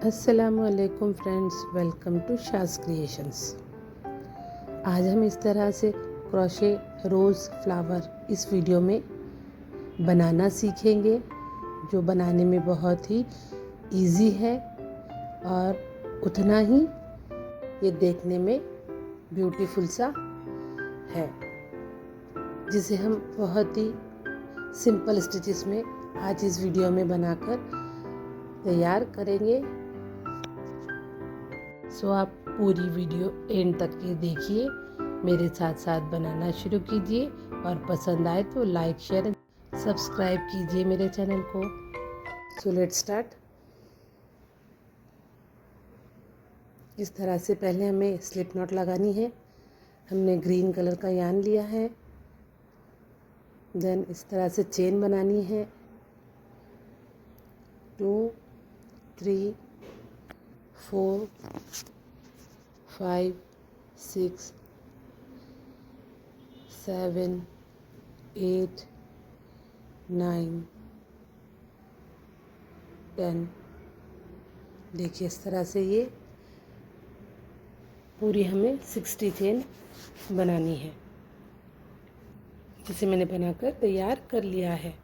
अस्सलामुअलैकुम friends, welcome to Shaz creations. आज हम इस तरह से क्रोशे रोज़ फ्लावर इस वीडियो में बनाना सीखेंगे, जो बनाने में बहुत ही इजी है और उतना ही ये देखने में ब्यूटीफुल सा है, जिसे हम बहुत ही सिंपल स्टिचेस में आज इस वीडियो में बनाकर तैयार करेंगे। सो आप पूरी वीडियो एंड तक के देखिए, मेरे साथ साथ बनाना शुरू कीजिए और पसंद आए तो लाइक शेयर सब्सक्राइब कीजिए मेरे चैनल को। So let's start. इस तरह से पहले हमें स्लिप नॉट लगानी है। हमने ग्रीन कलर का यार्न लिया है। देन इस तरह से चेन बनानी है। 2 3 4 5 6 7 8 9 10। देखिए इस तरह से ये पूरी हमें 60 चेन बनानी है, जिसे मैंने बनाकर तैयार कर लिया है।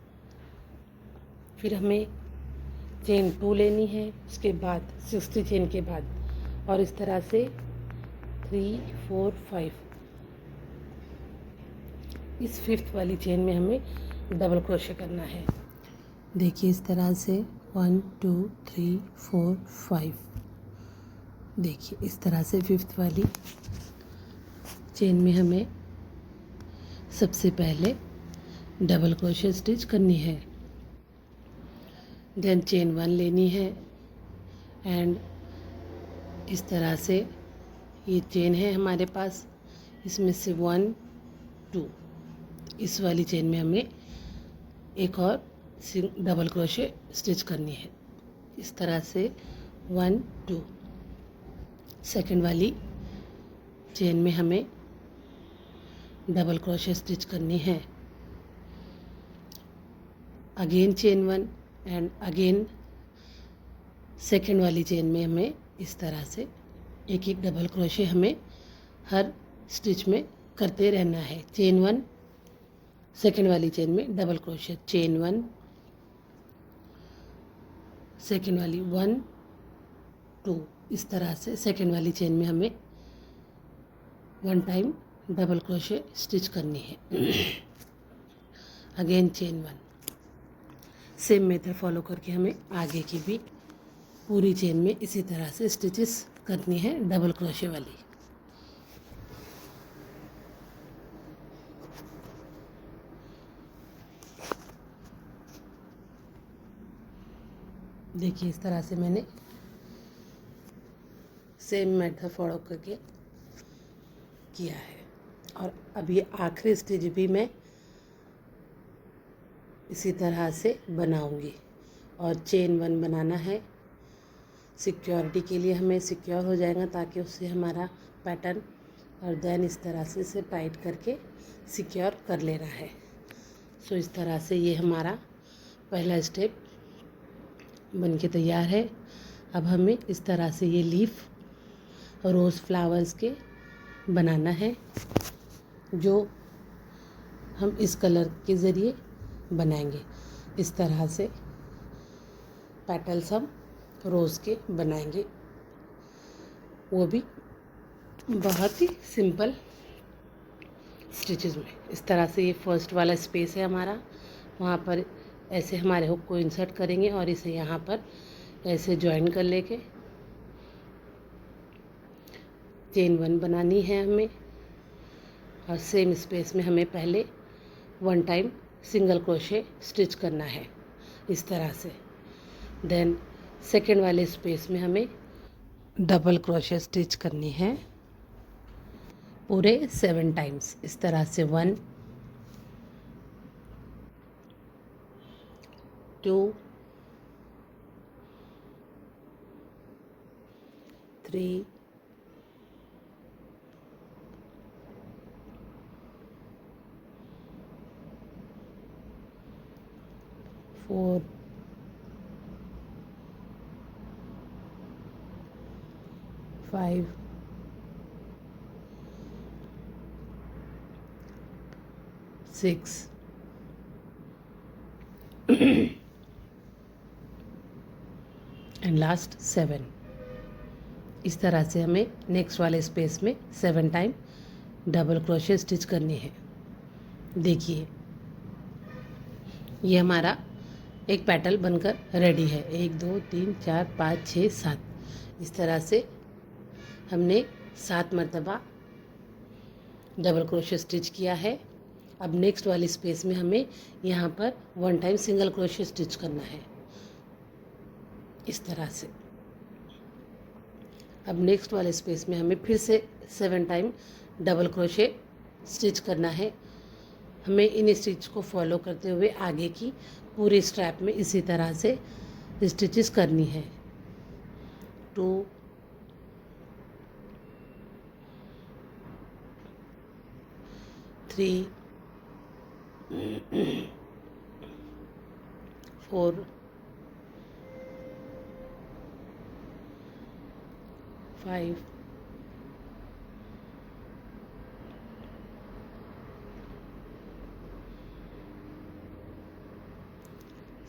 फिर हमें चेन 2 लेनी है, उसके बाद 60 चेन के बाद, और इस तरह से 3 4 5 इस 5th वाली चेन में हमें डबल क्रोशे करना है। देखिए इस तरह से 1 2 3 4 5। देखिए इस तरह से 5th वाली चेन में हमें सबसे पहले डबल क्रोशे स्टिच करनी है। देन चेन 1 लेनी है एंड इस तरह से ये चेन है हमारे पास, इसमें से 1 2 इस वाली चेन में हमें एक और डबल क्रोशे स्टिच करनी है। इस तरह से 1 2 सेकंड वाली चेन में हमें डबल क्रोशे स्टिच करनी है। Again chain 1 and again second वाली चेन में हमें इस तरह से एक एक डबल क्रोशे हमें हर स्टिच में करते रहना है। चेन 1 सेकंड वाली चेन में डबल क्रोशे, चेन 1 सेकंड वाली 1 2 इस तरह से सेकंड वाली चेन में हमें 1 टाइम डबल क्रोशे स्टिच करनी है। Again chain 1। Same method follow करके हमें आगे की भी पूरी चेन में इसी तरह से स्टिचेस करनी है डबल क्रोशे वाली। देखिए इस तरह से मैंने सेम मेथड फॉलो करके किया है, और अब ये आखिरी स्टिच भी मैं इसी तरह से बनाऊंगी। और चेन 1 बनाना है, सिक्योरिटी के लिए हमें सिक्योर हो जाएगा ताकि उससे हमारा पैटर्न, और देन इस तरह से इसे टाइट करके सिक्योर कर लेना है। सो इस तरह से ये हमारा पहला स्टेप बन के तैयार है। अब हमें इस तरह से ये लीफ रोज़ फ्लावर्स के बनाना है, जो हम इस कलर के ज़रिए बनाएंगे। इस तरह से पेटल्स हम रोज़ के बनाएंगे, वो भी बहुत ही सिंपल स्टिचेस में। इस तरह से ये फर्स्ट वाला स्पेस है हमारा, वहाँ पर ऐसे हमारे हुक को इंसर्ट करेंगे और इसे यहाँ पर ऐसे जॉइन कर लेके चेन 1 बनानी है हमें, और सेम स्पेस में हमें पहले 1 टाइम सिंगल क्रोशे स्टिच करना है इस तरह से। देन सेकेंड वाले स्पेस में हमें डबल क्रोशे स्टिच करनी है पूरे 7 टाइम्स। इस तरह से 1 2 3 4 5 6 एंड लास्ट 7। इस तरह से हमें नेक्स्ट वाले स्पेस में 7 टाइम डबल क्रोशे स्टिच करनी है। देखिए ये हमारा एक पैटर्न बनकर रेडी है। 1 2 3 4 5 6 7। इस तरह से हमने 7 मरतबा डबल क्रोशे स्टिच किया है। अब नेक्स्ट वाली स्पेस में हमें यहाँ पर 1 टाइम सिंगल क्रोशे स्टिच करना है, इस तरह से। अब नेक्स्ट वाले स्पेस में हमें फिर से 7 टाइम डबल क्रोशे स्टिच करना है। हमें इन स्टिच को फॉलो करते हुए आगे की पूरी स्ट्रैप में इसी तरह से स्टिचेस करनी है। 2 3 4 5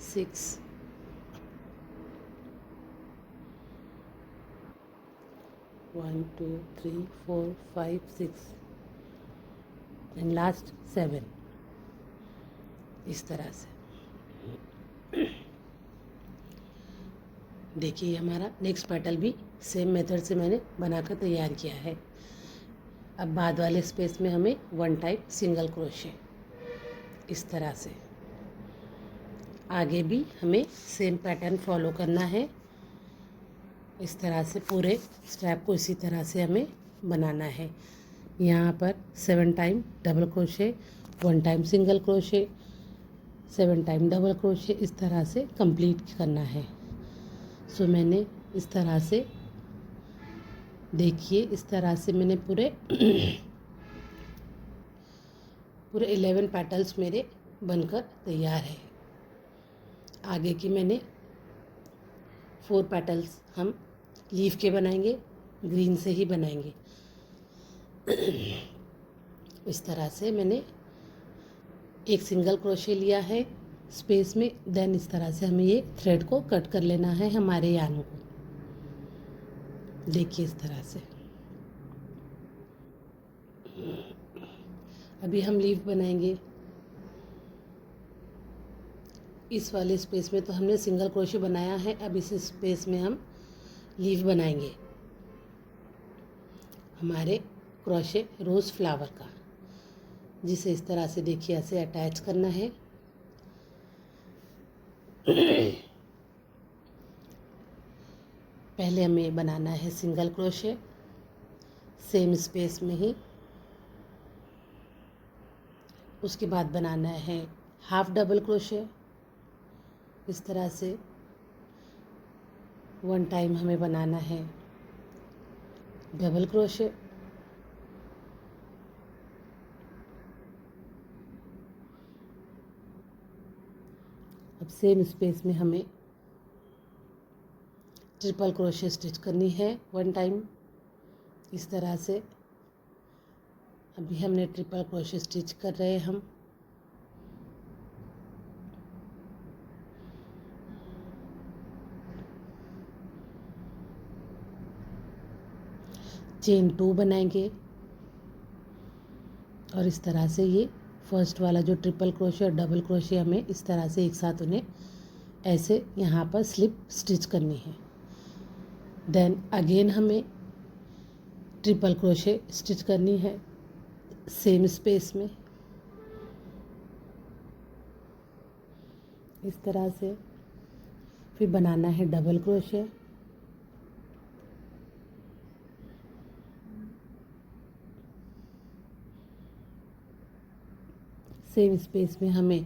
6 1 2 3 4 5 6 एंड लास्ट 7। इस तरह से देखिए हमारा नेक्स्ट पैटर्न भी सेम मेथड से मैंने बनाकर तैयार किया है। अब बाद वाले स्पेस में हमें 1 टाइम सिंगल क्रोशे, इस तरह से। आगे भी हमें सेम पैटर्न फॉलो करना है। इस तरह से पूरे स्ट्रैप को इसी तरह से हमें बनाना है। यहाँ पर 7 time double crochet, 1 time single crochet, 7 time double crochet, इस तरह से कंप्लीट करना है। सो मैंने इस तरह से, देखिए इस तरह से मैंने पूरे 11 पैटर्न्स मेरे बनकर तैयार है। आगे की मैंने 4 पैटर्न्स हम लीफ के बनाएंगे, ग्रीन से ही बनाएंगे। इस तरह से मैंने एक सिंगल क्रोशे लिया है स्पेस में। देन इस तरह से हमें ये थ्रेड को कट कर लेना है हमारे यार्न को। देखिए इस तरह से। अभी हम लीफ बनाएंगे। इस वाले स्पेस में तो हमने सिंगल क्रोशे बनाया है। अब इस स्पेस में हम लीफ बनाएंगे हमारे क्रोशे रोज़ फ्लावर का, जिसे इस तरह से देखिए ऐसे अटैच करना है। पहले हमें बनाना है सिंगल क्रोशे सेम स्पेस में ही। उसके बाद बनाना है हाफ डबल क्रोशे, इस तरह से। 1 टाइम हमें बनाना है डबल क्रोशे। अब सेम स्पेस में हमें ट्रिपल क्रोशे स्टिच करनी है 1 टाइम, इस तरह से। अभी हमने ट्रिपल क्रोशे स्टिच कर रहे हैं हम। चेन 2 बनाएंगे और इस तरह से ये फर्स्ट वाला जो ट्रिपल क्रोशे और डबल क्रोशे हमें इस तरह से एक साथ उन्हें ऐसे यहाँ पर स्लिप स्टिच करनी है। देन अगेन हमें ट्रिपल क्रोशे स्टिच करनी है सेम स्पेस में, इस तरह से। फिर बनाना है डबल क्रोशे। सेम स्पेस में हमें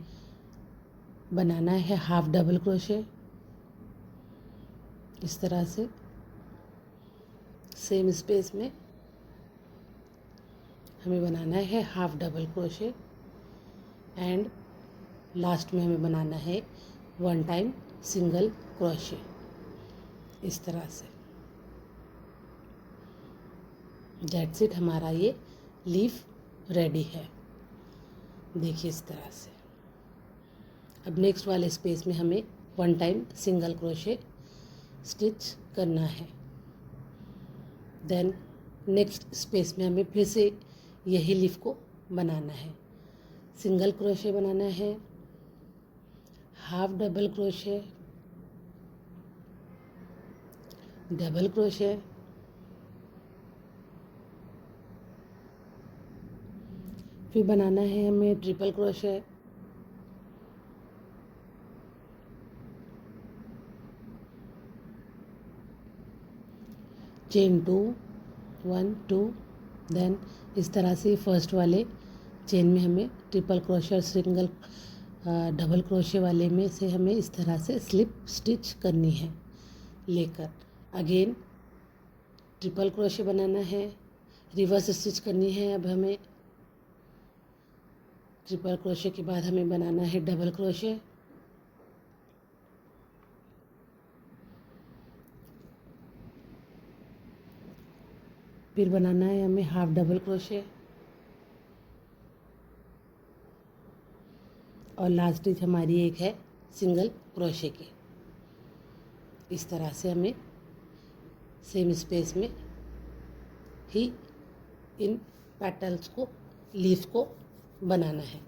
बनाना है हाफ डबल क्रोशे, इस तरह से। सेम स्पेस में हमें बनाना है half double crochet and last में हमें बनाना है 1 टाइम सिंगल क्रोशे, इस तरह से। दैट्स इट, हमारा ये लीफ रेडी है। देखिए इस तरह से। अब नेक्स्ट वाले स्पेस में हमें 1 टाइम सिंगल क्रोशे स्टिच करना है। देन नेक्स्ट स्पेस में हमें फिर से यही लीफ को बनाना है। सिंगल क्रोशे बनाना है, half double crochet, double crochet, फिर बनाना है हमें ट्रिपल क्रोशे, चेन 2 1 2। देन इस तरह से फर्स्ट वाले चेन में हमें ट्रिपल क्रोशे और सिंगल डबल क्रोशे वाले में से हमें इस तरह से स्लिप स्टिच करनी है लेकर। अगेन ट्रिपल क्रोशे बनाना है, रिवर्स स्टिच करनी है। अब हमें ट्रिपल क्रोशे के बाद हमें बनाना है डबल क्रोशे, फिर बनाना है हमें हाफ डबल क्रोशे और लास्ट स्टिच हमारी एक है सिंगल क्रोशे की। इस तरह से हमें सेम स्पेस में ही इन पेटल्स को, लीफ को बनाना है।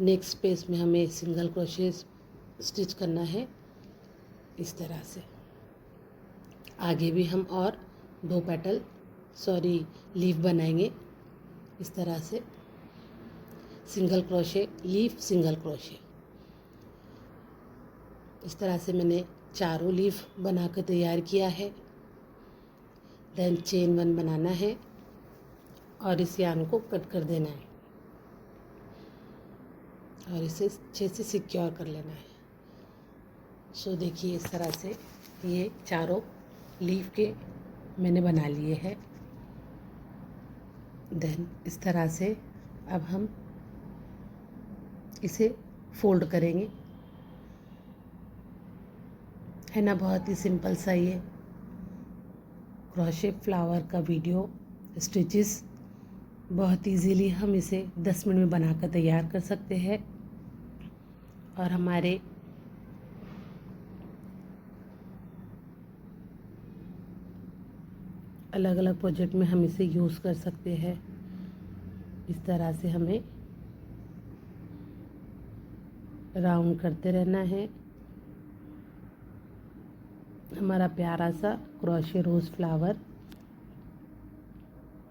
नेक्स्ट स्पेस में हमें सिंगल क्रोशे स्टिच करना है इस तरह से। आगे भी हम और 2 पेटल लीफ बनाएंगे इस तरह से। Single crochet leaf, single crochet, इस तरह से मैंने चारों लीफ बनाकर तैयार किया है। देन चेन 1 बनाना है और इस यार्न को कट कर देना है और इसे अच्छे से सिक्योर कर लेना है। सो देखिए इस तरह से ये चारों लीफ के मैंने बना लिए हैं। देन इस तरह से अब हम इसे फोल्ड करेंगे, है ना। बहुत ही सिंपल सा ये क्रोशे फ्लावर का वीडियो स्टिचेस, बहुत इजीली हम इसे 10 मिनट में बनाकर तैयार कर सकते हैं और हमारे अलग अलग प्रोजेक्ट में हम इसे यूज़ कर सकते हैं। इस तरह से हमें राउंड करते रहना है। हमारा प्यारा सा क्रोशे रोज़ फ्लावर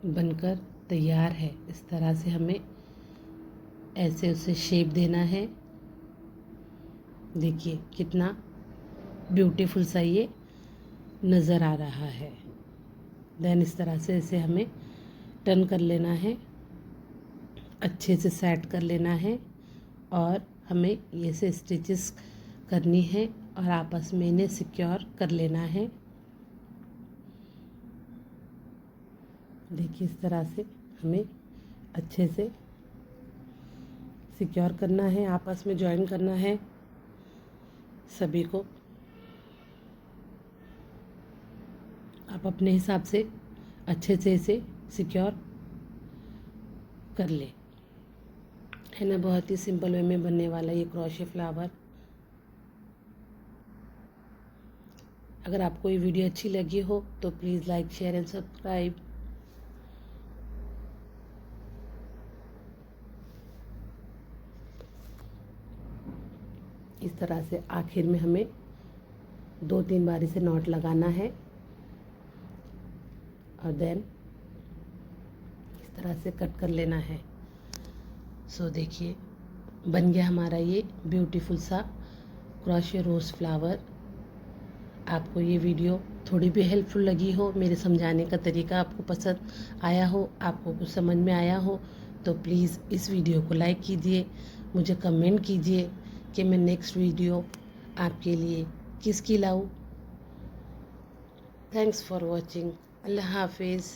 बनकर तैयार है। इस तरह से हमें ऐसे उसे शेप देना है। देखिए कितना ब्यूटीफुल सा ये नज़र आ रहा है। देन इस तरह से इसे हमें टर्न कर लेना है, अच्छे से सेट कर लेना है और हमें ये से स्टिचेस करनी है और आपस में इन्हें सिक्योर कर लेना है। देखिए इस तरह से हमें अच्छे से सिक्योर करना है, आपस में जॉइन करना है सभी को। आप अपने हिसाब से अच्छे से इसे सिक्योर कर ले, है ना। बहुत ही सिंपल वे में बनने वाला ये क्रोशे फ्लावर। अगर आपको ये वीडियो अच्छी लगी हो तो please like, share and subscribe. इस तरह से आखिर में हमें 2-3 बार इसे नॉट लगाना है और देन इस तरह से कट कर लेना है। सो देखिए बन गया हमारा ये ब्यूटीफुल सा क्रोशे रोज़ फ्लावर। आपको ये वीडियो थोड़ी भी हेल्पफुल लगी हो, मेरे समझाने का तरीका आपको पसंद आया हो, आपको कुछ समझ में आया हो, तो प्लीज़ इस वीडियो को लाइक कीजिए, मुझे कमेंट कीजिए कि मैं नेक्स्ट वीडियो आपके लिए किसकी लाऊं। Thanks for watching. अल्लाह हाफिज़।